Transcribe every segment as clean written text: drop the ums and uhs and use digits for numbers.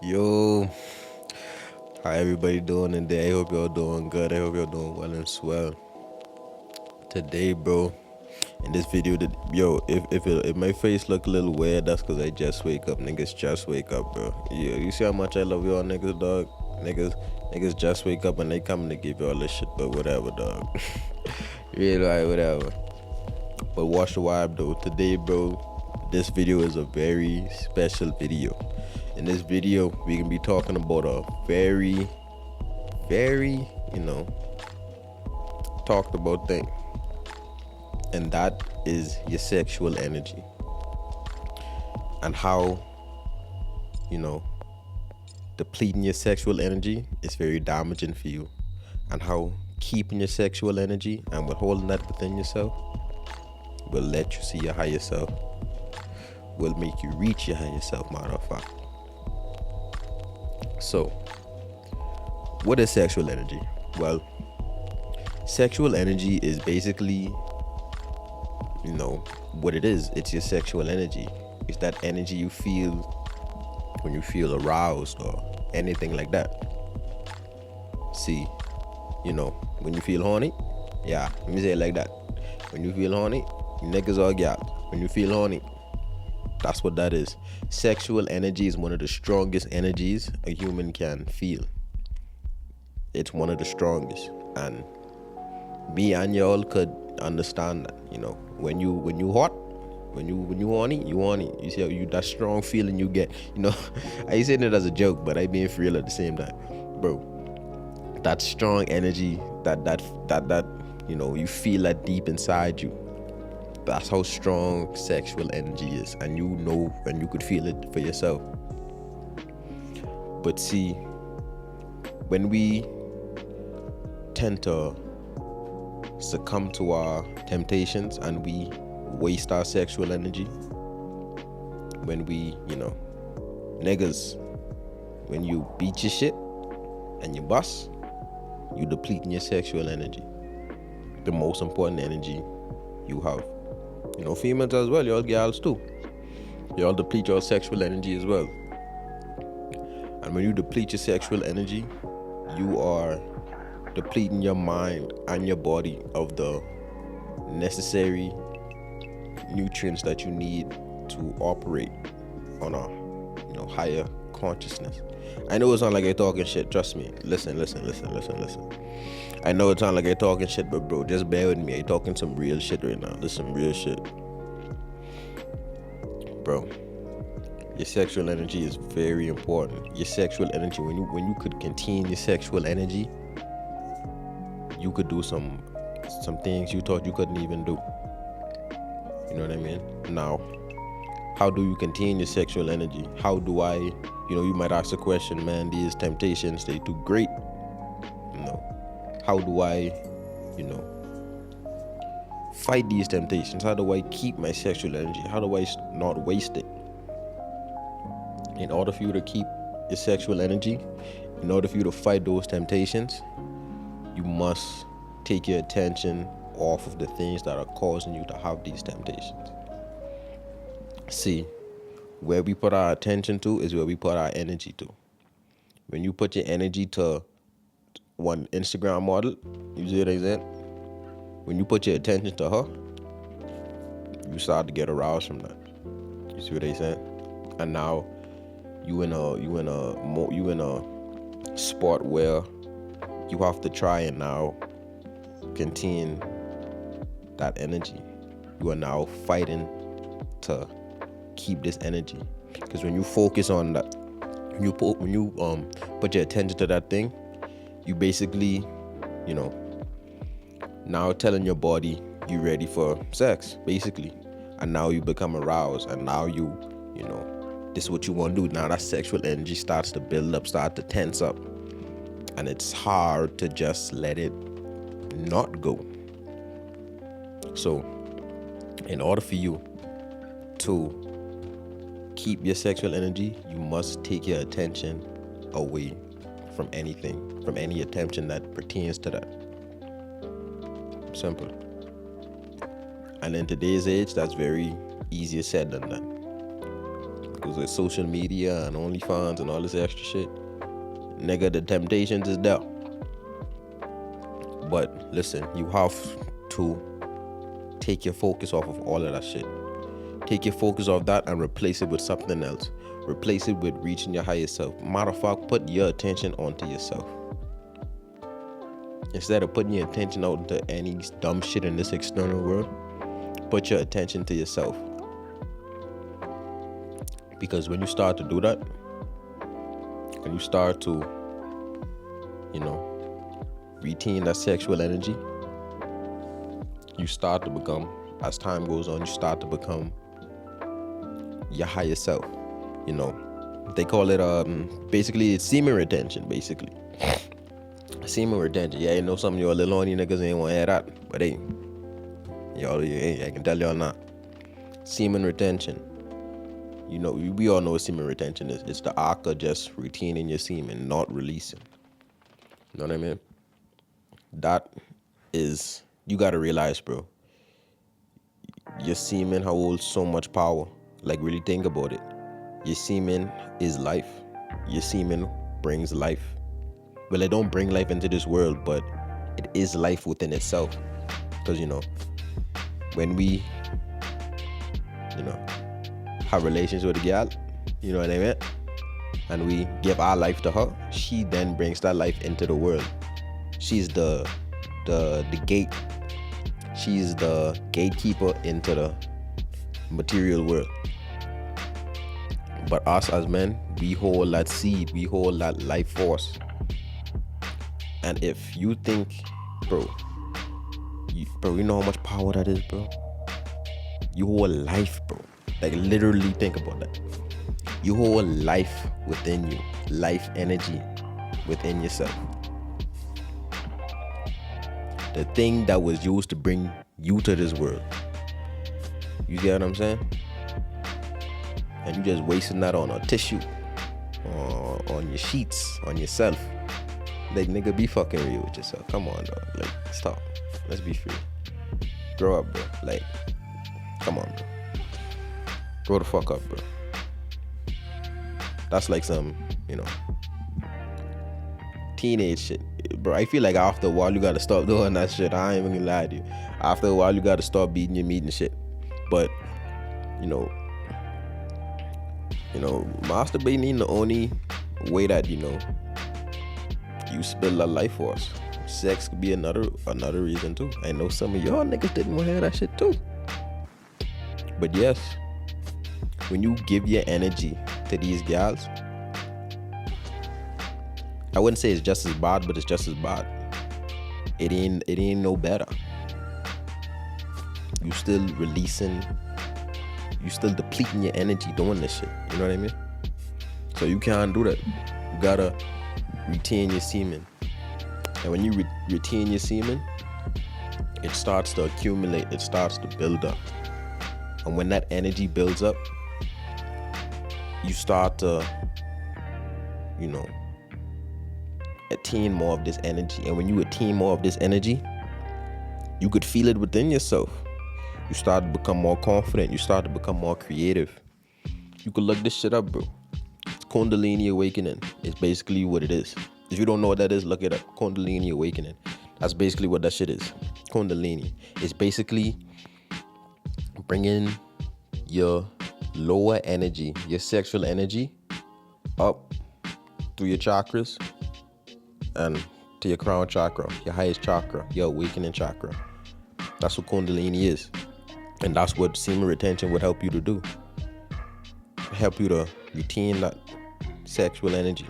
Yo, how everybody doing today? I hope y'all doing good. I hope y'all doing well and swell. Today, bro, in this video, if my face look a little weird, that's because I just wake up. Niggas just wake up, bro. Yeah, you see how much I love y'all niggas, dog? Niggas just wake up and they coming to give y'all this shit, but whatever, dog. Really, like, whatever. But watch the vibe, though. Today, bro, this video is a very special video. In this video, we can be talking about a very, talked about thing. And that is your sexual energy. And how, depleting your sexual energy is very damaging for you. And how keeping your sexual energy and withholding that within yourself will let you see your higher self. Will make you reach your higher self, matter of fact. So, what is sexual energy? Well, sexual energy is basically, what it is. It's your sexual energy. It's that energy you feel when you feel aroused or anything like that. See, when you feel horny, yeah, let me say it like that. When you feel horny, niggas or gals. When you feel horny, that's what that is. Sexual energy is one of the strongest energies a human can feel. It's one of the strongest, and me and y'all could understand that. When you hot, when you horny, you horny. You see how you that strong feeling you get. I saying it as a joke, but I being for real at the same time, bro. That strong energy, that you feel that deep inside you. That's how strong sexual energy is, and and you could feel it for yourself. But see, when we tend to succumb to our temptations and we waste our sexual energy, when we, niggas, when you beat your shit and you bust, you depleting your sexual energy, the most important energy you have. Females as well, y'all gals too. Y'all deplete your sexual energy as well. And when you deplete your sexual energy, you are depleting your mind and your body of the necessary nutrients that you need to operate on a higher consciousness. I know it sounds like I'm talking shit. Trust me. Listen. I know it sounds like I'm talking shit, but bro, just bear with me. I'm talking some real shit right now. This is some real shit. Bro, your sexual energy is very important. Your sexual energy, when you could contain your sexual energy, you could do some things you thought you couldn't even do. You know what I mean? Now, how do you contain your sexual energy? How do I, you might ask the question, man, these temptations, they too great. How do I, fight these temptations? How do I keep my sexual energy? How do I not waste it? In order for you to keep your sexual energy, in order for you to fight those temptations, you must take your attention off of the things that are causing you to have these temptations. See, where we put our attention to is where we put our energy to. When you put your energy to one Instagram model, you see what I'm saying? When you put your attention to her, you start to get aroused from that. You see what I'm saying? And now you in a spot where you have to try and now contain that energy. You are now fighting to keep this energy, because when you focus on that, when you put your attention to that thing, you basically, now telling your body you ready for sex, basically, and now you become aroused, and now this is what you want to do. Now that sexual energy starts to build up, start to tense up, and it's hard to just let it not go. So, in order for you to keep your sexual energy, you must take your attention away from anything, from any attention that pertains to that. Simple. And in today's age, that's very easier said than done. Because with social media and OnlyFans and all this extra shit, nigga, the temptations is there. But listen, you have to take your focus off of all of that shit. Take your focus off that and replace it with something else. Replace it with reaching your higher self. Matter of fact, put your attention onto yourself. Instead of putting your attention out to any dumb shit in this external world, put your attention to yourself. Because when you start to do that, when you start to, retain that sexual energy, you start to become, as time goes on, you start to become your higher self. They call it basically it's semen retention. Basically, semen retention. Yeah, some of y'all little horny niggas ain't want to hear that, but hey, I can tell y'all now. Semen retention. We all know what semen retention is. It's the act of just retaining your semen, not releasing. You know what I mean? That is, you gotta realize, bro. Your semen holds so much power. Like, really think about it. Your semen is life. Your semen brings life. Well, it don't bring life into this world, but it is life within itself. Because, when we, have relations with a girl, you know what I mean? And we give our life to her, she then brings that life into the world. She's the gate. She's the gatekeeper into the material world. But us as men, we hold that seed, we hold that life force. And if you think, bro, you know how much power that is, bro? You hold life, bro. Like, literally think about that. You hold life within you, life energy within yourself. The thing that was used to bring you to this world. You get what I'm saying? And you just wasting that on a tissue, or on your sheets, on yourself. Like, nigga, be fucking real with yourself. Come on, dog. Like, stop. Let's be free. Grow up, bro. Like, come on, bro. Grow the fuck up, bro. That's like some, teenage shit. Bro, I feel like after a while you gotta stop doing that shit. I ain't even gonna lie to you. After a while you gotta stop beating your meat and shit. But, masturbating ain't the only way that, you spill a life force. Sex could be another reason too. I know some of y'all niggas didn't want to hear that shit too. But yes, when you give your energy to these gals, I wouldn't say it's just as bad, but it's just as bad. It ain't no better. You still releasing, you still depleting your energy doing this shit. You know what I mean? So you can't do that. You gotta retain your semen. And when you retain your semen, it starts to accumulate, it starts to build up. And when that energy builds up, you start to, attain more of this energy. And when you attain more of this energy, you could feel it within yourself. You start to become more confident. You start to become more creative. You could look this shit up, bro. It's kundalini awakening. It's basically what it is. If you don't know what that is, look it up. Kundalini awakening. That's basically what that shit is. Kundalini. It's basically bringing your lower energy, your sexual energy, up through your chakras and to your crown chakra, your highest chakra, your awakening chakra. That's what kundalini is. And that's what semen retention would help you to do. Help you to retain that sexual energy.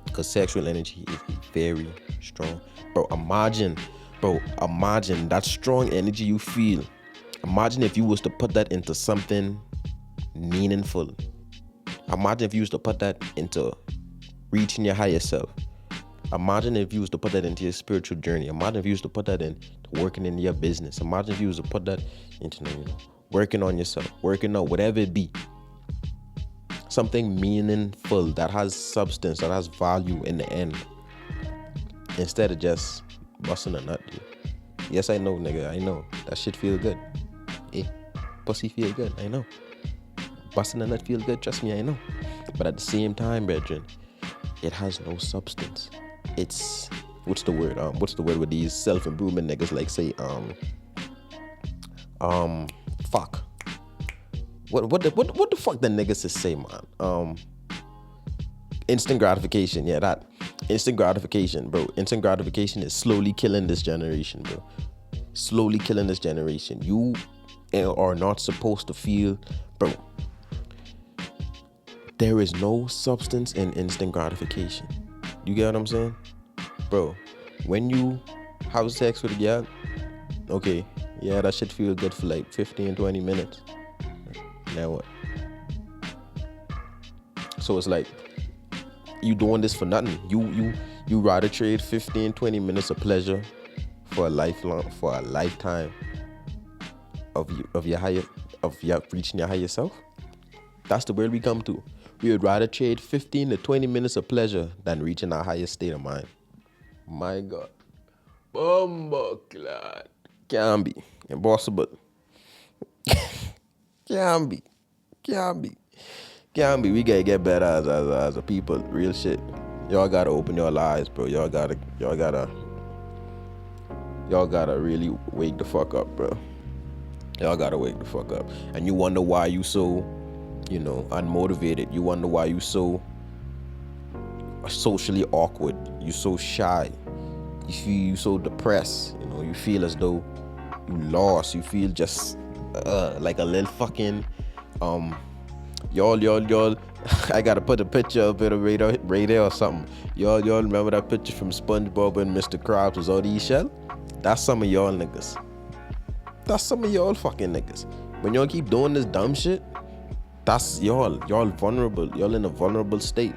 Because sexual energy is very strong. Bro, imagine that strong energy you feel. Imagine if you was to put that into something meaningful. Imagine if you was to put that into reaching your higher self. Imagine if you was to put that into your spiritual journey. Imagine if you was to put that into working in your business. Imagine if you was to put that into, working on yourself, working out, whatever it be. Something meaningful that has substance, that has value in the end. Instead of just busting a nut, dude. Yes, I know, nigga. I know. That shit feel good. Pussy feel good. I know. Busting a nut feel good, trust me, I know. But at the same time, brethren, it has no substance. It's what's the word? What's the word with these self-improvement niggas like say fuck. What the fuck the niggas is say, man? Instant gratification, yeah, that instant gratification, bro. Instant gratification is slowly killing this generation, bro. Slowly killing this generation. You are not supposed to feel, bro. There is no substance in instant gratification. You get what I'm saying? Bro, when you have sex with a girl, okay, yeah, that shit feel good for like 15, 20 minutes. Now what? So it's like, you doing this for nothing. You rather trade 15, 20 minutes of pleasure for a lifetime of reaching your higher self. That's the world we come to. We would rather trade 15 to 20 minutes of pleasure than reaching our highest state of mind. My God. Bumbleclad. Can't be. Impossible. Can't be. We gotta get better as a people. Real shit. Y'all gotta open your eyes, bro. Y'all gotta really wake the fuck up, bro. Y'all gotta wake the fuck up. And you wonder why you so, unmotivated. You wonder why you so socially awkward. You so shy. You feel you so depressed. You feel as though you lost. You feel just like a little fucking y'all. I gotta put a picture of it right there or something. Y'all remember that picture from SpongeBob and Mr. Krabs was all these shell? That's some of y'all niggas. That's some of y'all fucking niggas. When y'all keep doing this dumb shit, that's y'all vulnerable. Y'all in a vulnerable state.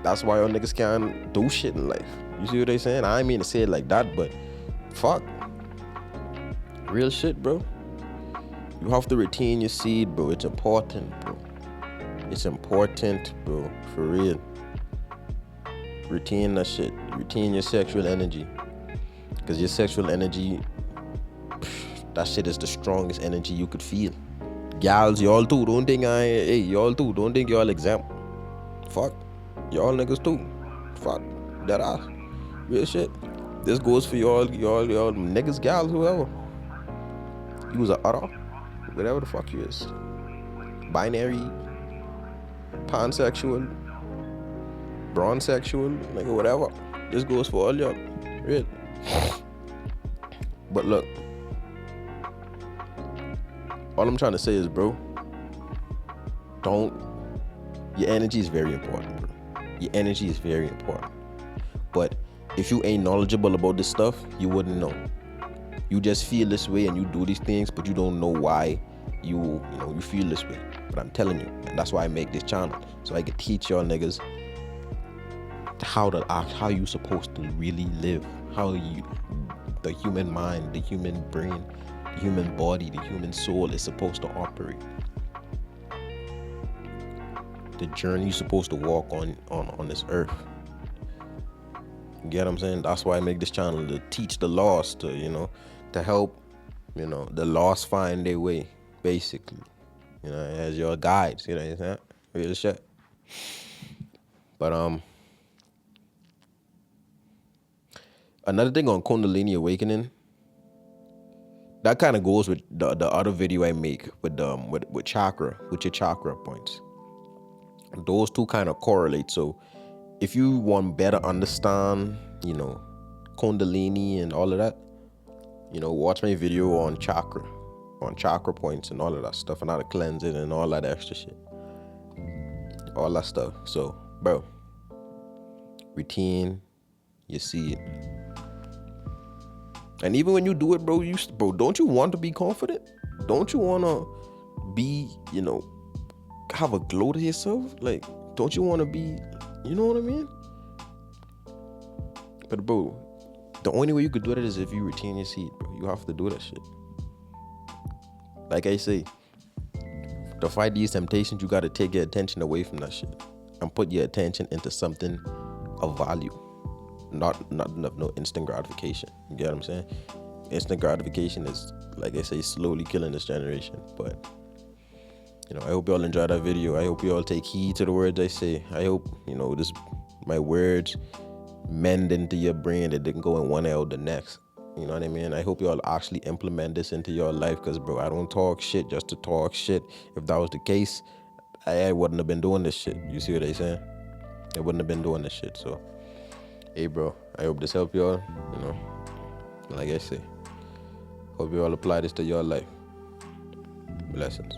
That's why y'all niggas can't do shit in life. You see what they saying? I ain't mean to say it like that, but fuck. Real shit, bro. You have to retain your seed, bro. It's important, bro. It's important, bro. For real. Retain that shit. Retain your sexual energy. Because your sexual energy, that shit is the strongest energy you could feel. Gals, y'all too. Don't think y'all too. Don't think y'all exempt. Fuck. Y'all niggas too. Fuck. That ass. Real shit. This goes for y'all niggas, gals, whoever. You was a other. Whatever the fuck you is. Binary. Pansexual. Bronsexual. Nigga, whatever. This goes for all y'all. Real. But look. All I'm trying to say is, bro. Your energy is very important, bro. Your energy is very important. But if you ain't knowledgeable about this stuff, you wouldn't know. You just feel this way and you do these things, but you don't know why you feel this way. But I'm telling you, and that's why I make this channel, so I can teach y'all niggas how to act, how you supposed to really live, the human mind, the human brain, the human body, the human soul is supposed to operate. The journey you're supposed to walk on this earth. You get what I'm saying? That's why I make this channel, to teach the lost, to help, the lost find their way, basically. As your guides, you know what I'm saying? Real shit. But another thing on Kundalini awakening, that kind of goes with the other video I make with chakra, with your chakra points. Those two kind of correlate. So if you want better understand, Kundalini and all of that, watch my video on chakra points and all of that stuff, and how to cleanse it and all that extra shit. All that stuff. So, bro, retain your seed. And even when you do it, bro, don't you want to be confident? Don't you want to be, have a glow to yourself? Like, don't you want to be, you know what I mean? But, bro, the only way you could do that is if you retain your seed, bro. You have to do that shit. Like I say, to fight these temptations, you got to take your attention away from that shit and put your attention into something of value. Not no instant gratification. You get what I'm saying? Instant gratification is, like I say, slowly killing this generation. But I hope you all enjoy that video. I hope you all take heed to the words I say. I hope, my words mend into your brain. It didn't go in one ear out the next. You know what I mean? I hope you all actually implement this into your life, because, bro, I don't talk shit just to talk shit. If that was the case, I wouldn't have been doing this shit. You see what I'm saying? I wouldn't have been doing this shit. So, hey, bro, I hope this helped y'all. Like I say, hope you all apply this to your life. Blessings.